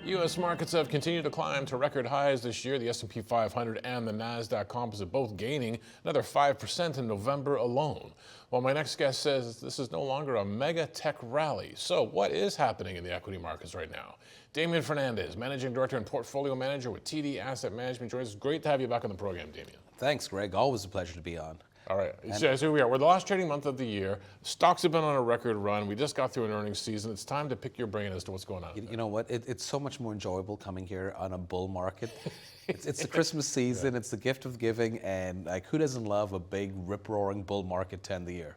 U.S. markets have continued to climb to record highs this year. The S&P 500 and the NASDAQ Composite both gaining another 5% in November alone. Well, my next guest says this is no longer a mega tech rally. So what is happening in the equity markets right now? Damien Fernandez, Managing Director and Portfolio Manager with TD Asset Management, joins us. Great to have you back on the program, Damien. Thanks, Greg. Always a pleasure to be on. All right, so here we are. We're the last trading month of the year. Stocks have been on a record run. We just got through an earnings season. It's time to pick your brain as to what's going on. You know what? It's so much more enjoyable coming here on a bull market. It's the Christmas season. Yeah. It's the gift of giving, and like, who doesn't love a big rip-roaring bull market to end the year?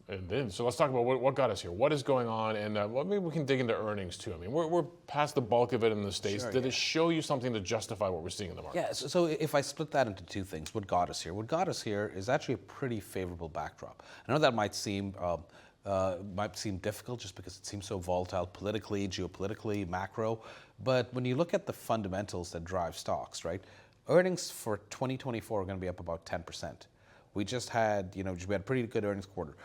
And then, so let's talk about what got us here. What is going on, and well, maybe we can dig into earnings too. I mean, we're past the bulk of it in the States. Sure, Did it show you something to justify what we're seeing in the market? Yeah, so if I split that into two things, what got us here? What got us here is actually a pretty favorable backdrop. I know that might seem difficult just because it seems so volatile politically, geopolitically, macro, but when you look at the fundamentals that drive stocks, right? Earnings for 2024 are going to be up about 10%. We just had, we had a pretty good earnings quarter.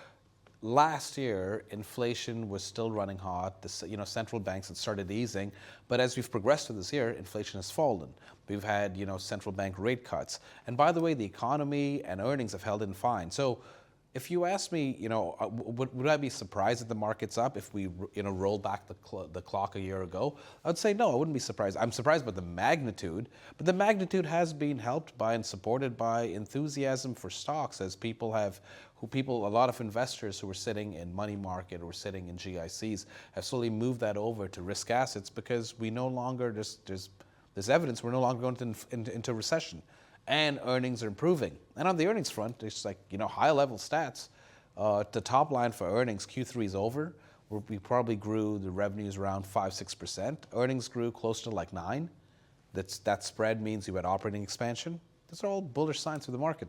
Last year, inflation was still running hot. Central banks had started easing, but as we've progressed through this year, inflation has fallen. We've had, central bank rate cuts, and by the way, the economy and earnings have held in fine. So, if you ask me, would I be surprised that the market's up if we, rolled back the clock a year ago? I would say no, I wouldn't be surprised. I'm surprised by the magnitude, but the magnitude has been helped by and supported by enthusiasm for stocks as a lot of investors who were sitting in money market or sitting in GICs have slowly moved that over to risk assets because we no longer, there's evidence we're no longer going into recession. And earnings are improving. And on the earnings front, it's like, high-level stats. The top line for earnings, Q3 is over. We probably grew the revenues around 5-6%. Earnings grew close to like 9%. That spread means you had operating expansion. Those are all bullish signs for the market.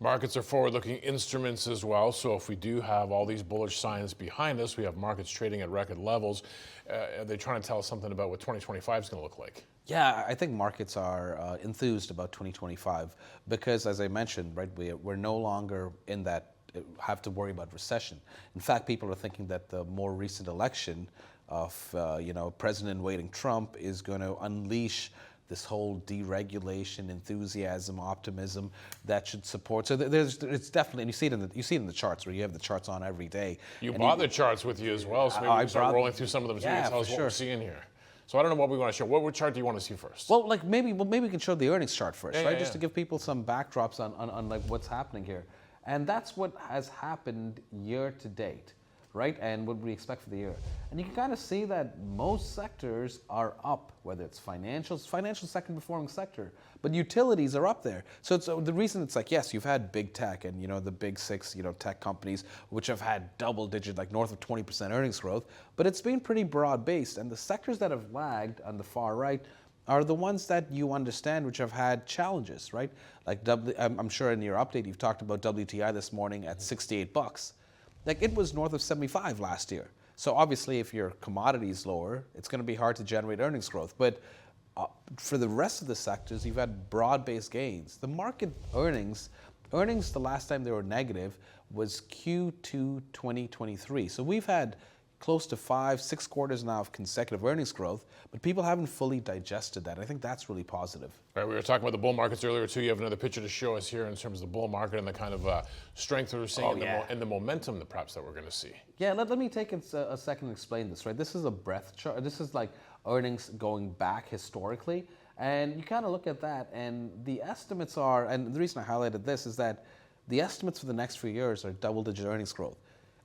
Markets are forward-looking instruments as well, so if we do have all these bullish signs behind us, we have markets trading at record levels, are they trying to tell us something about what 2025 is going to look like? Yeah, I think markets are enthused about 2025 because, as I mentioned, right, we're no longer in that have to worry about recession. In fact, people are thinking that the more recent election of President-in-waiting Trump is going to unleash this whole deregulation, enthusiasm, optimism that should support. So it's definitely, and you see it in the charts where you have the charts on every day. You brought the charts with you as well, so maybe we can start rolling through some of them. So you can tell us what we're seeing here. So I don't know what we want to show. What chart do you want to see first? Well, maybe we can show the earnings chart first, right? Just to give people some backdrops on like what's happening here, and that's what has happened year to date. Right, and what we expect for the year. And you can kind of see that most sectors are up, whether it's financial second performing sector, but utilities are up there. So the reason it's like, yes, you've had big tech and, the big six, tech companies, which have had double digit, like north of 20% earnings growth, but it's been pretty broad based. And the sectors that have lagged on the far right are the ones that you understand, which have had challenges, right? Like I'm sure in your update, you've talked about WTI this morning at $68. Like it was north of 75 last year. So obviously if your commodity is lower, it's going to be hard to generate earnings growth. But for the rest of the sectors, you've had broad-based gains. The market earnings the last time they were negative was Q2 2023. So we've had close to 5-6 quarters now of consecutive earnings growth, but people haven't fully digested that. I think that's really positive. All right, we were talking about the bull markets earlier too. You have another picture to show us here in terms of the bull market and the kind of strength that we're seeing and the momentum that perhaps that we're going to see. Yeah, let me take a second to explain this, right? This is a breadth chart. This is like earnings going back historically, and you kind of look at that, and the estimates are, and the reason I highlighted this is that the estimates for the next few years are double-digit earnings growth.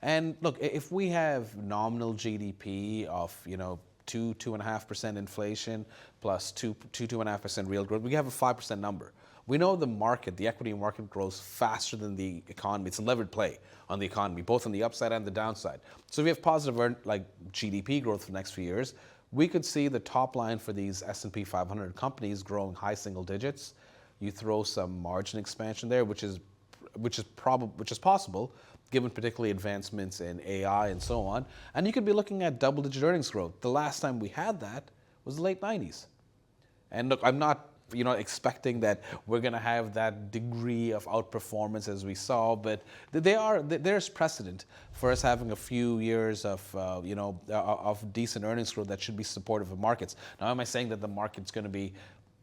And look, if we have nominal GDP of 2.5% inflation plus 2.5% real growth, we have a 5% number. We know the equity market grows faster than the economy. It's a levered play on the economy, both on the upside and the downside. So if we have positive GDP growth for the next few years, we could see the top line for these S&P 500 companies growing high single digits. You throw some margin expansion there, which is possible, given particularly advancements in AI and so on. And you could be looking at double-digit earnings growth. The last time we had that was the late 90s. And look, I'm not expecting that we're going to have that degree of outperformance as we saw, but there's precedent for us having a few years of decent earnings growth that should be supportive of markets. Now, am I saying that the market's going to be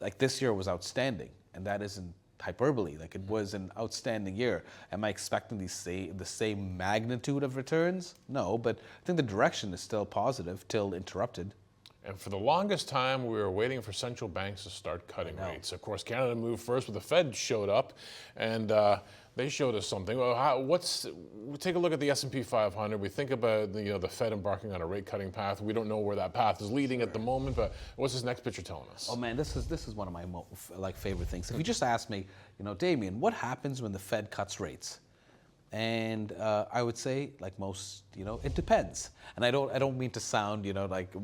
like this year was outstanding, and that isn't hyperbole? Like, it was an outstanding year. Am I expecting the same magnitude of returns? No, but I think the direction is still positive till interrupted. And for the longest time, we were waiting for central banks to start cutting rates. Of course, Canada moved first, but the Fed showed up, and they showed us something. Well, take a look at the S&P 500. We think about the Fed embarking on a rate-cutting path. We don't know where that path is leading at the moment, but what's this next picture telling us? Oh man, this is one of my favorite things. If you just ask me, Damien, what happens when the Fed cuts rates? And I would say, like most, it depends. And I don't mean to sound,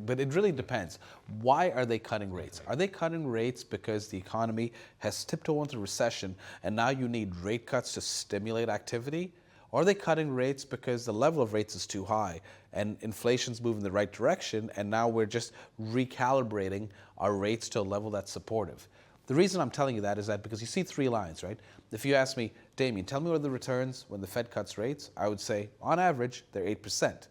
but it really depends. Why are they cutting rates? Are they cutting rates because the economy has tiptoed into recession and now you need rate cuts to stimulate activity? Or are they cutting rates because the level of rates is too high and inflation's moving in the right direction and now we're just recalibrating our rates to a level that's supportive? The reason I'm telling you that is that because you see three lines, right? If you ask me, Damien, tell me what are the returns when the Fed cuts rates, I would say, on average, they're 8%.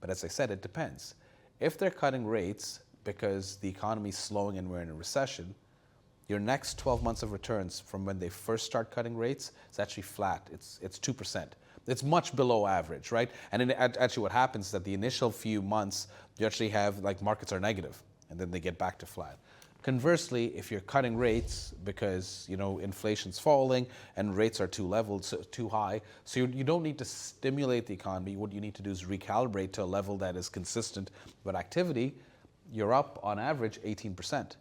But as I said, it depends. If they're cutting rates because the economy is slowing and we're in a recession, your next 12 months of returns from when they first start cutting rates is actually flat. It's 2%. It's much below average, right? And actually what happens is that the initial few months, you actually have, markets are negative, and then they get back to flat. Conversely, if you're cutting rates because inflation's falling and rates are too high, so you don't need to stimulate the economy. What you need to do is recalibrate to a level that is consistent with activity. You're up on average 18%.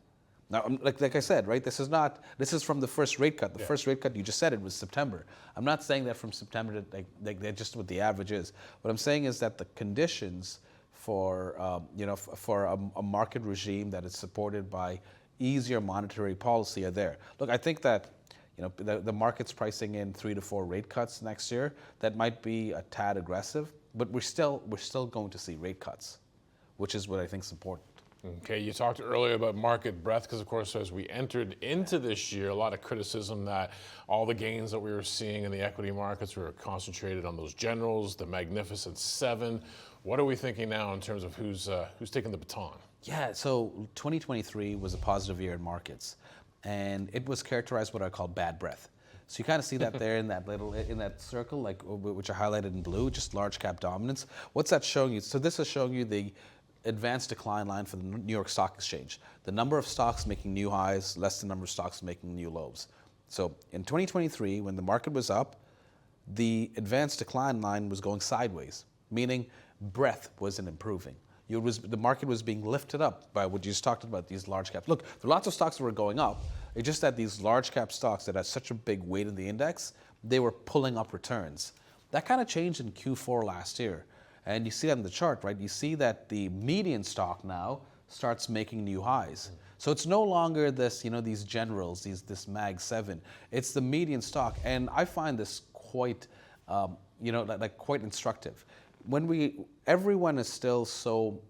Now, like I said, right? This is from the first rate cut. The first rate cut, you just said it was September. I'm not saying that from September to just what the average is. What I'm saying is that the conditions for a market regime that is supported by easier monetary policy are there. Look, I think that the market's pricing in 3 to 4 rate cuts next year. That might be a tad aggressive, but we're still going to see rate cuts, which is what I think is important. Okay, you talked earlier about market breadth because, of course, as we entered into this year, a lot of criticism that all the gains that we were seeing in the equity markets were concentrated on those generals, the Magnificent Seven. What are we thinking now in terms of who's taking the baton? Yeah, so 2023 was a positive year in markets, and it was characterized what I call bad breath. So you kind of see that there in that circle, which are highlighted in blue, just large cap dominance. What's that showing you? So this is showing you the advanced decline line for the New York Stock Exchange. The number of stocks making new highs, less the number of stocks making new lows. So in 2023, when the market was up, the advanced decline line was going sideways, meaning breadth wasn't improving. The market was being lifted up by what you just talked about, these large caps. Look, there are lots of stocks that were going up. It's just that these large cap stocks that had such a big weight in the index, they were pulling up returns. That kind of changed in Q4 last year. And you see that in the chart, right? You see that the median stock now starts making new highs. So it's no longer these generals, this Mag 7. It's the median stock. And I find this quite, quite instructive. Everyone is still so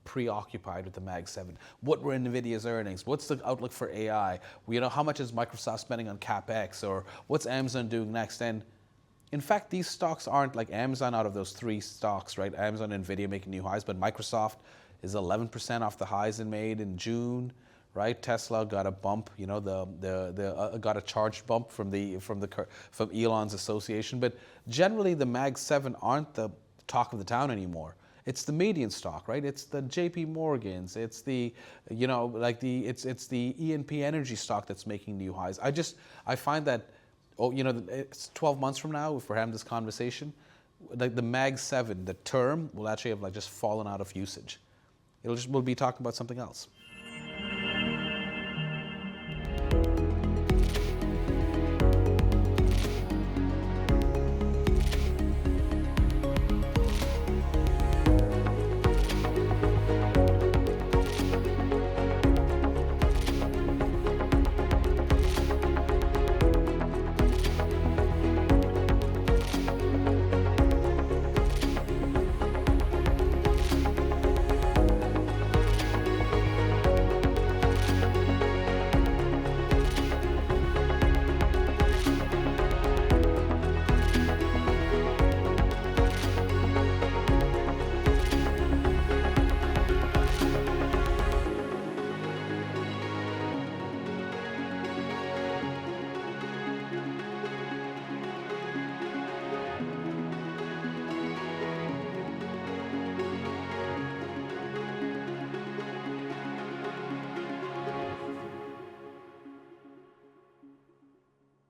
preoccupied with the Mag 7. What were NVIDIA's earnings? What's the outlook for AI? How much is Microsoft spending on CapEx? Or what's Amazon doing next? And in fact, these stocks aren't like Amazon out of those 3 stocks, right? Amazon and NVIDIA making new highs, but Microsoft is 11% off the highs it made in June, right? Tesla got a bump, got a charged bump from Elon's association. But generally, the Mag 7 aren't the talk of the town anymore. It's the median stock, right? It's the JP Morgans. It's the, it's the E&P energy stock that's making new highs. I find that, it's 12 months from now, if we're having this conversation, the Mag 7, the term will actually have just fallen out of usage. We'll be talking about something else.